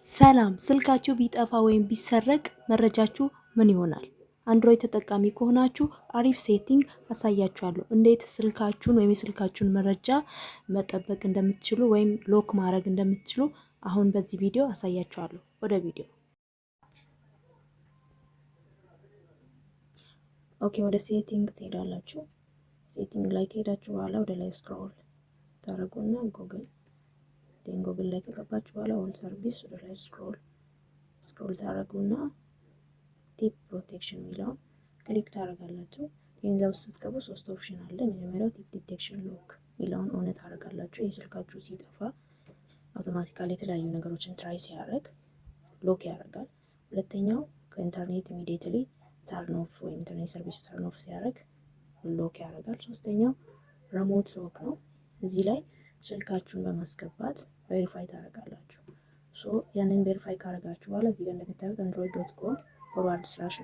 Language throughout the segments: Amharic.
ሰላም ስልካችሁ ቢጠፋ ወይም ቢሰረቅ መረጃችሁ ምን ይሆናል? አንድሮይድ ተጠቃሚ ከሆናችሁ አሪፍ ሴቲንግ አሳያችኋለሁ። እንዴት ስልካችሁን ወይም የስልካችሁን መረጃ መጠበቅ እንደምትችሉ ወይም ሎክ ማድረግ እንደምትችሉ አሁን በዚህ ቪዲዮ አሳያችኋለሁ። ወደ ቪዲዮ። ኦኬ፣ ወደ ሴቲንግ ትሄዳላችሁ። ሴቲንግ ላይ ከሄዳችሁ በኋላ ወደ ላይ ስክሮል ታደርጉና ጉግል ላይ ከገባችሁ በኋላ ኦል ሰርቪስ ወደ ላይ ስክሮል ታደርጉና ቲፕ ፕሮቴክሽን የሚለውን ክሊክ ታደርጋላችሁ። ይህን ውስጥ ስትገቡ 3 ኦፕሽን አለ። መጀመሪያው ቲፕ ዲቴክሽን ሎክ የሚለውን ኦን ታደርጋላችሁ። ይህ ስልካችሁ ሲጠፋ አውቶማቲካሊ የተለያዩ ነገሮችን ትራይ ሲያደርግ ሎክ ያደርጋል። ሁለተኛው ከኢንተርኔት ኢሚዲየትሊ ተርን ኦፍ ወይም ኢንተርኔት ሰርቪሱ ተርን ኦፍ ሲያደርግ ሎክ ያደርጋል። ሶስተኛው ሪሞት ሎክ ነው። እዚህ ላይ ስልካችሁን በማስገባት ቬሪፋይ ታደርጋላችሁ። ያንን ቬሪፋይ ካደረጋችሁ በኋላ እዚህ ጋር እንደምታዩት android.com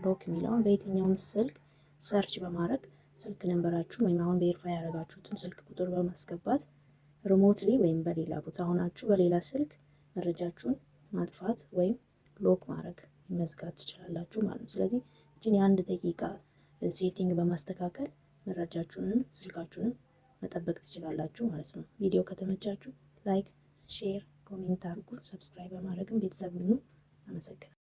/lock የሚለውን በየትኛውም ስልክ ሰርች በማድረግ ስልክ ነንበራችሁን ወይም አሁን ቬሪፋይ ያደረጋችሁትን ስልክ ቁጥር በማስገባት ሪሞትሊ ወይም በሌላ ቦታ ሆናችሁ በሌላ ስልክ መረጃችሁን ማጥፋት ወይም ሎክ ማድረግ መዝጋት ትችላላችሁ ማለት ነው። ስለዚህ እቺን የ1 ደቂቃ ሴቲንግ በማስተካከል መረጃችሁንም ስልካችሁንም መጠበቅ ትችላላችሁ ማለት ነው። ቪዲዮ ከተመቻችሁ ላይክ፣ ሼር፣ ኮሜንት አድርጉ። ሰብስክራይብ በማድረግም ቤተሰብ ሁኑ። አመሰግናለሁ።